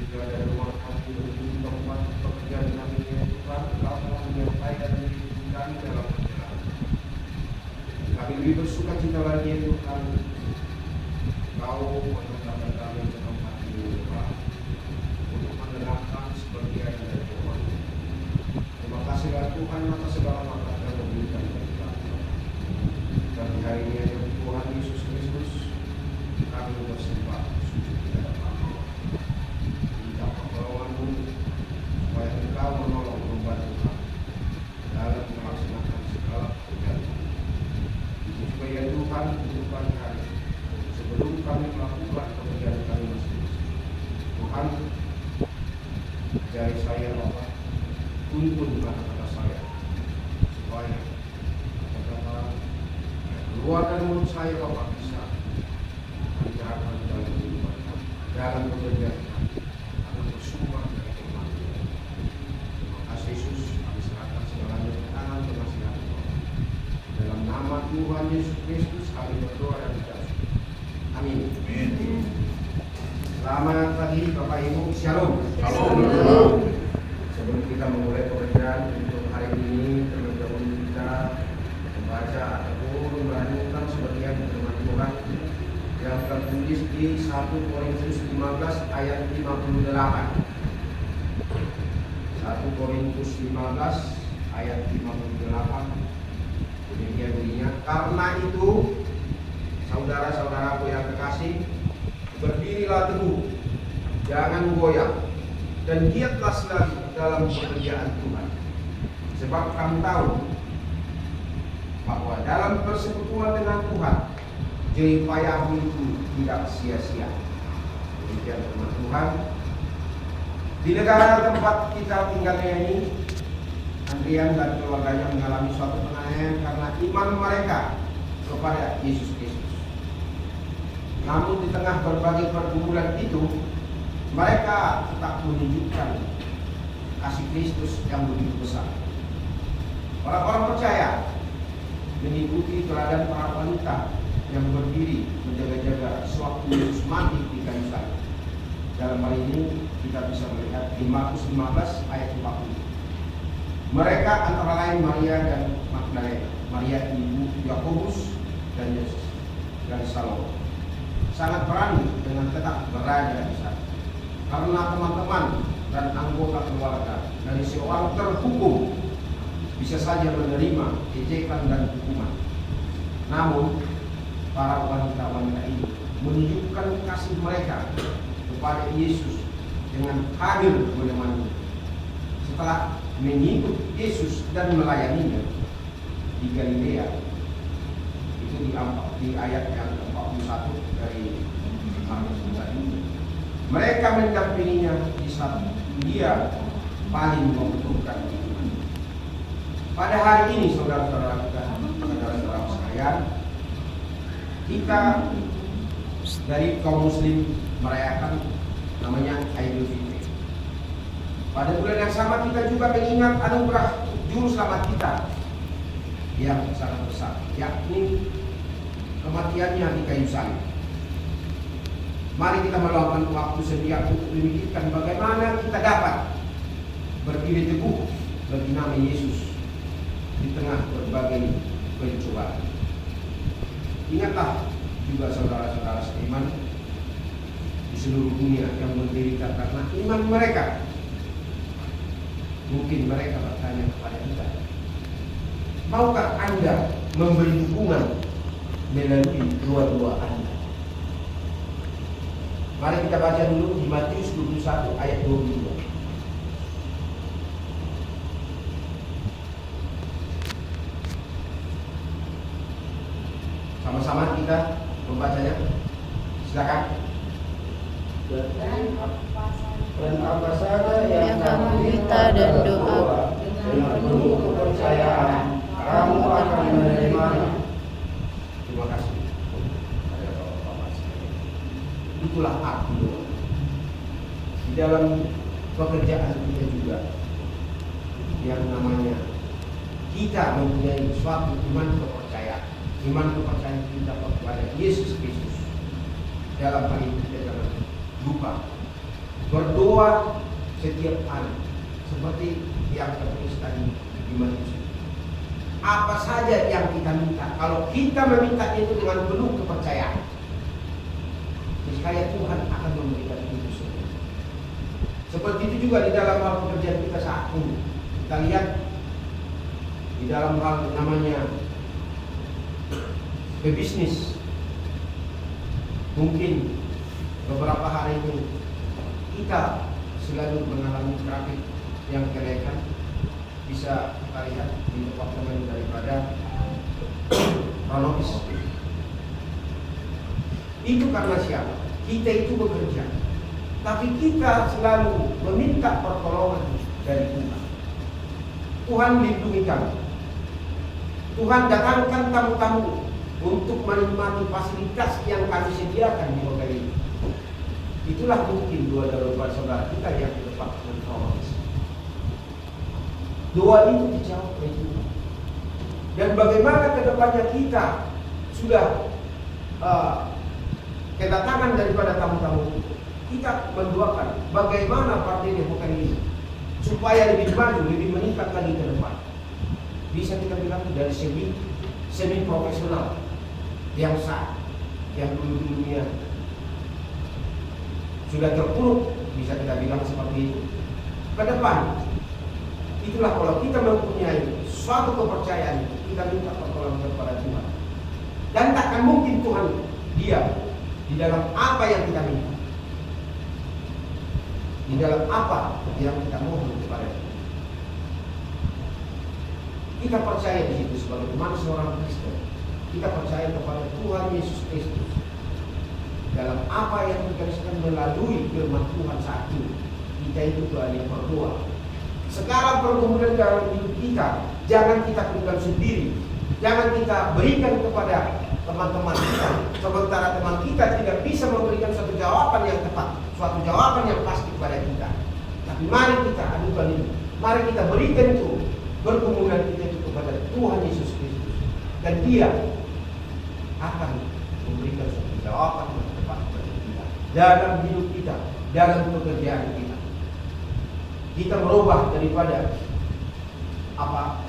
Jika ada rumah kami menuju tempat pekerjaan kami ya Tuhan, Kau telah menyampaikan diri kami dalam perjalanan. Kami lebih bersuka cita lagi ya Tuhan, Kau menetapkan kami ke tempat ini Tuhan, untuk mendengarkan sebagian dari Tuhan. Terima kasihlah Tuhan atas segala berkat yang memberikan bagi kami. Dan hari ini ada Tuhan Yesus Kristus, kami bersembah sujud di hadapan-Mu. Minta pertolongan-Mu supaya Engkau menolong membantu kami dalam melaksanakan segala pekerjaan. Itu supaya Tuhan kehidupan kami sebelum kami melakukan pekerjaan kami masing-masing. Tuhan, ajari saya Bapa, tuntun kata-kata saya supaya kata-kata yang keluar dari mulut saya Bapa bisa mencerahkan dalam kehidupan kami, dalam pekerjaan kami, akan bersumber dari firman Tuhan. Terima kasih Yesus, kami serahkan segalanya ke tangan penasihat Tuhan. Dalam nama Tuhan Yesus Kristus kami berdoa dan berdoa. Amin. Selamat pagi Bapak Ibu, Shalom. Shalom. Sebelum kita memulai pekerjaan untuk hari ini, terlebih dahulu kita membaca ataupun merenungkan sebagian firman Tuhan yang tertulis di 1 Korintus 15 ayat 58. 1 Korintus 15 ayat 58. Demikian bunyinya, karena itu saudara-saudaraku yang kekasih, berdirilah teguh, jangan goyah, dan giatlah selalu dalam pekerjaan Tuhan. Sebab kamu tahu bahwa dalam persekutuan dengan Tuhan, jerih payahmu itu tidak sia-sia. Demikian firman Tuhan. Di negara tempat kita tinggalnya ini, Andrian dan keluarganya mengalami suatu penganiayaan karena iman mereka kepada Yesus Kristus. Namun di tengah berbagai pergumulan itu, mereka tetap menunjukkan kasih Kristus yang begitu besar. Orang-orang percaya mengikuti teladan para wanita yang berdiri menjaga-jaga sewaktu Yesus mati di kayu salib. Dalam hal ini kita bisa melihat di Markus 15 ayat 40. Mereka antara lain Maria dan Magdalena, Maria ibu Yakobus dan Yesus dan Salome, sangat berani dengan tetap berada di sana. Karena teman-teman dan anggota keluarga dari seorang terhukum bisa saja menerima ejekan dan hukuman. Namun para wanita-wanita ini menunjukkan kasih mereka kepada Yesus dengan hadir menemani. Setelah mengikut Yesus dan melayaninya di Galilea, itu di ayat yang ke-41 dari Markus ini. Mereka mendampinginya di saat dia paling membutuhkan iman. Pada hari ini saudara-saudara kita, saudara-saudara sekalian, kita dari kaum muslim merayakan namanya Idul Fitri. Pada bulan yang sama kita juga mengingat anugerah juru selamat kita yang sangat besar, yakni kematiannya di kayu salib. Mari kita meluangkan waktu sedia untuk memikirkan bagaimana kita dapat berdiri teguh bagi nama Yesus di tengah berbagai pencobaan. Ingatlah juga saudara-saudara seiman di seluruh dunia yang menderita karena iman mereka. Mungkin mereka bertanya kepada kita, maukah Anda memberi dukungan melalui doa-doa Anda? Mari kita baca dulu di Matius 21 ayat 22. Sama-sama kita membacanya. Silakan. Dan apa saja yang kamu minta dan doa dengan penuh kepercayaan, kamu akan menerimanya. Terima kasih kepada Bapak-Bapak sekalian. Itulah arti doa. Di dalam pekerjaan kita juga yang namanya kita mempunyai suatu iman kepercayaan kita kepada Yesus Kristus. Dalam hal ini kita jangan lupa berdoa setiap hari seperti yang tertulis tadi di Matius. Apa saja yang kita minta, kalau kita meminta itu dengan penuh kepercayaan, niscaya Tuhan akan memberikan itu semua. Seperti itu juga di dalam hal pekerjaan kita saat ini. Kita lihat di dalam hal namanya pebisnis. Mungkin beberapa hari ini kita selalu mengalami trafik yang kenaikan. Bisa kita lihat di departemen daripada kronologis. Itu karena siapa? Kita itu bekerja, tapi kita selalu meminta pertolongan dari Tuhan. Tuhan lindungi kami. Tuhan datangkan tamu-tamu untuk menikmati fasilitas yang kami sediakan di hotel ini. Itulah mungkin dua saudara kita yang di departemen kronologis. Doa itu dijawab oleh Tuhan. Dan bagaimana kedepannya kita sudah kedatangan daripada tamu-tamu itu, kita mendoakan bagaimana partai demokrat ini supaya lebih maju, lebih meningkat lagi ke depan. Bisa kita bilang dari semi profesional yang sah, yang dulunya sudah terpuruk, bisa kita bilang seperti itu. Ke depan, itulah kalau kita mempunyai suatu kepercayaan, kita minta pertolongan kepada Tuhan. Dan takkan mungkin Tuhan diam di dalam apa yang kita minta, di dalam apa yang kita mohon kepada Tuhan. Kita percaya di situ sebagai seorang Kristen. Kita percaya kepada Tuhan Yesus Kristus dalam apa yang dituliskan melalui firman Tuhan saat ini. Kita itu Tuhan yang berdoa. Sekarang pergumulan dalam hidup kita, jangan kita berikan sendiri, jangan kita berikan kepada teman-teman kita, sementara teman kita tidak bisa memberikan suatu jawaban yang tepat, suatu jawaban yang pasti kepada kita. Tapi mari kita adukan itu, mari kita berikan itu, pergumulan kita itu kepada Tuhan Yesus Kristus, dan Dia akan memberikan suatu jawaban yang tepat kepada kita dalam hidup kita, dalam pekerjaan kita. Kita merubah daripada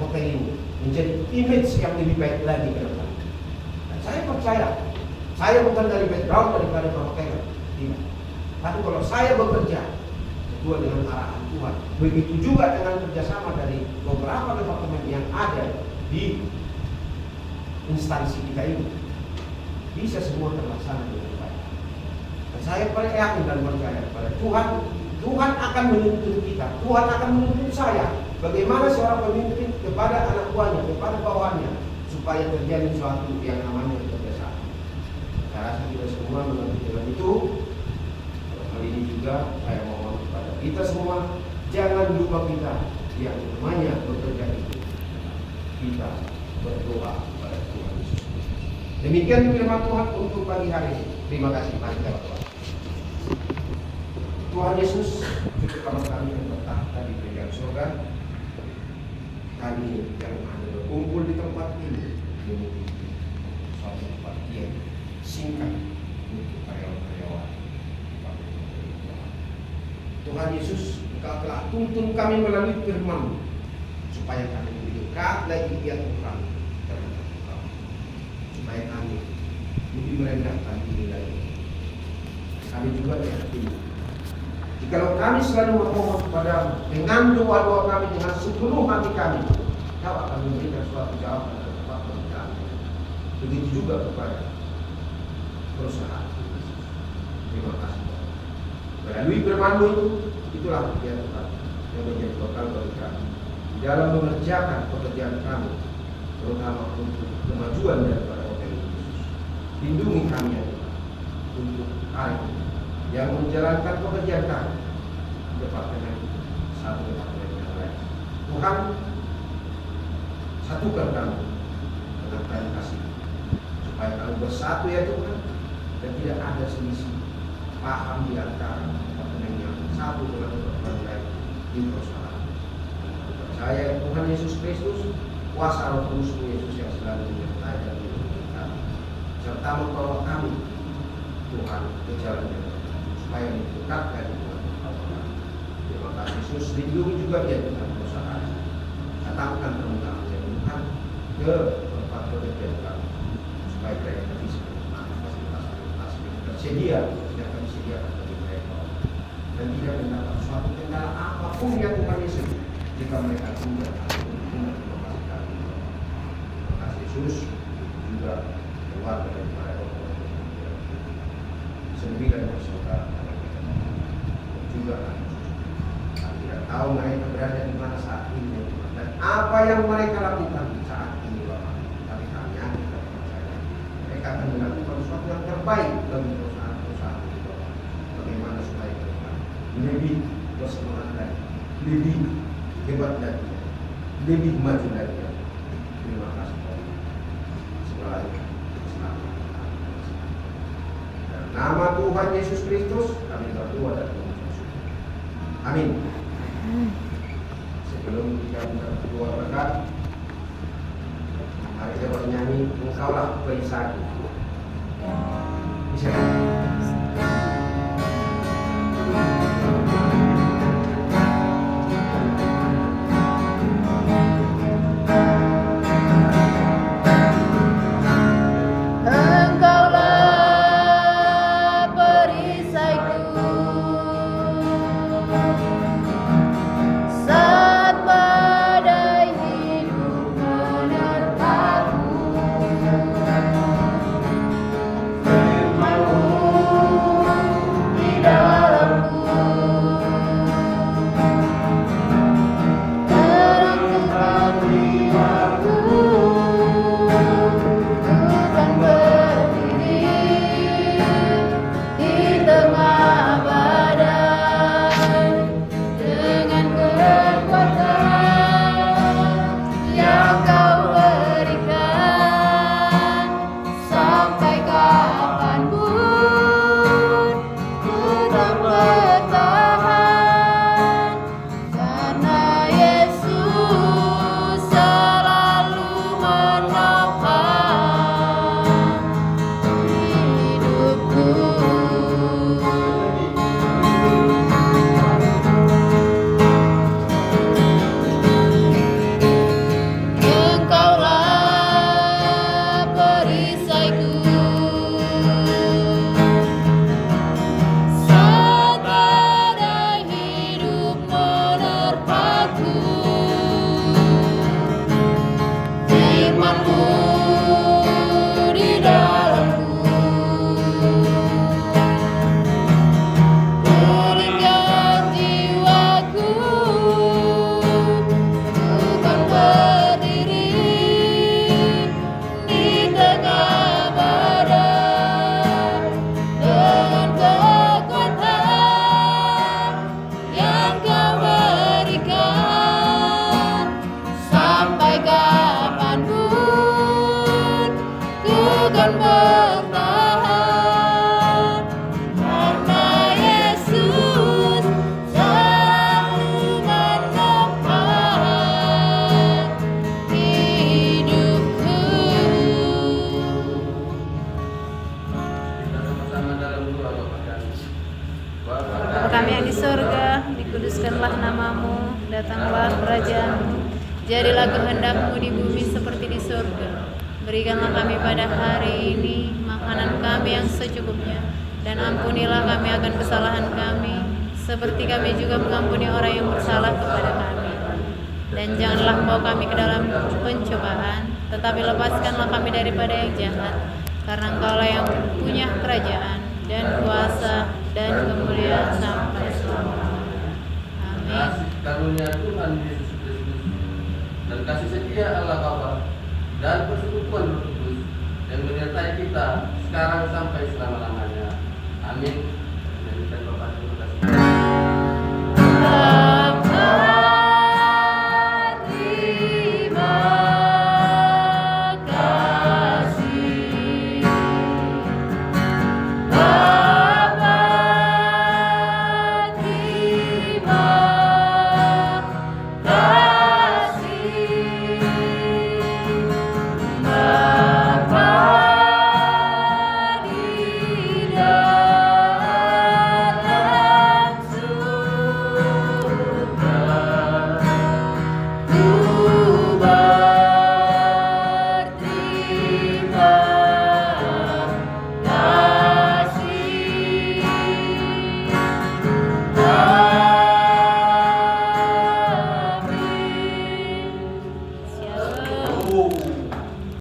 hotel ini menjadi image yang lebih baik lagi ke depan. Dan saya percaya, saya bukan dari background daripada perhotelan, tidak. Tapi kalau saya bekerja sesuai dengan arahan Tuhan, begitu juga dengan kerjasama dari beberapa departemen yang ada di instansi kita ini, bisa semua terlaksana dengan baik. Dan saya yakin dan percaya kepada Tuhan. Tuhan akan menuntun kita, Tuhan akan menuntun saya. Bagaimana seorang pemimpin kepada anak buahnya, kepada bawahannya, supaya terjadi sesuatu yang namanya kerjasama. Saya rasa kita semua mengerti dengan itu. Kali ini juga saya mohon kepada kita semua, jangan lupa kita yang namanya bekerja itu. Kita berdoa kepada Tuhan Yesus. Demikian firman Tuhan untuk pagi hari ini. Terima kasih. Mari kita berdoa. Tuhan Yesus, bersama kami yang bertahta di kerajaan surga, kami yang ada berkumpul di tempat ini memiliki suatu tempat yang singkat untuk karyawan-karyawan. Tuhan Yesus, Engkau telah tuntun kami melalui firman, supaya kami lebih dekat lagi ya Tuhan terhadap Engkau, supaya kami lebih merendahkan diri lagi. Kami juga yakin, jikalau kami selalu memohon kepada dengan doa-doa kami dengan sepenuh hati kami, Kau akan memberikan suatu jawaban yang tepat bagi kami. Begitu juga kepada perusahaan. Terima kasih. Melalui firman-Mu itu, itulah ya Tuhan yang menjadi bekal bagi kami di dalam mengerjakan pekerjaan kami, terutama untuk kemajuan daripada hotel Yesus. Lindungi kami ya Tuhan untuk hari ini yang menjalankan pekerjaan kami departemen satu departemen yang lain. Tuhan, satukan kami dengan kain kasih, supaya kami bersatu ya Tuhan, dan tidak ada selisih paham di antara departemen yang satu dengan departemen lain di perusahaan. Percaya Tuhan Yesus Kristus, kuasa Roh Kudus Yesus yang selalu menyertai dan melindungi kami, serta membawa kami Tuhan ke jalan yang supaya mendekatkan dengan Allah. Terima kasih Yesus, lindungi juga dia dengan perusahaan. Datangkan tamu-tamu yang Tuhan ke tempat pekerjaan kami supaya mereka bisa fasilitas yang tersedia yang kami sediakan bagi mereka dan tidak mendapat suatu kendala apapun yang Tuhan Yesus jika mereka tunda terima kasih kami. Terima kasih Yesus juga keluarga dari mereka sembilan bersaudara juga kami tidak tahu mereka berada di mana saat ini dan apa yang mereka lakukan saat ini Bapak. Tapi kami yakin dan percaya mereka akan melakukan sesuatu yang terbaik bagi perusahaan-perusahaan itu Bapak. Bagaimana supaya mereka lebih bersemangat lagi, lebih hebat lagi, lebih maju lagi. Terima kasih Bapak. Semuanya selamat. Dan nama Tuhan Yesus Kristus kami berdoa dan mengucap amin. Sebelum kita berdoa berkat, mari kita bernyanyi Engkaulah Perisaiku. Bisa. Kami yang di surga, dikuduskanlah namamu, datanglah kerajaanmu, jadilah kehendak-Mu di bumi seperti di surga. Berikanlah kami pada hari ini makanan kami yang secukupnya, dan ampunilah kami akan kesalahan kami, seperti kami juga mengampuni orang yang bersalah kepada kami. Dan janganlah membawa kami ke dalam pencobaan, tetapi lepaskanlah kami daripada yang jahat, karena Engkaulah yang punya kerajaan dan kuasa dan kemuliaan sampai selama-lamanya. Amin. Kasih karunia Tuhan Yesus Kristus dan kasih setia Allah Bapa dan persekutuan Roh Kudus yang menyertai kita sekarang sampai selama-lamanya. Amin.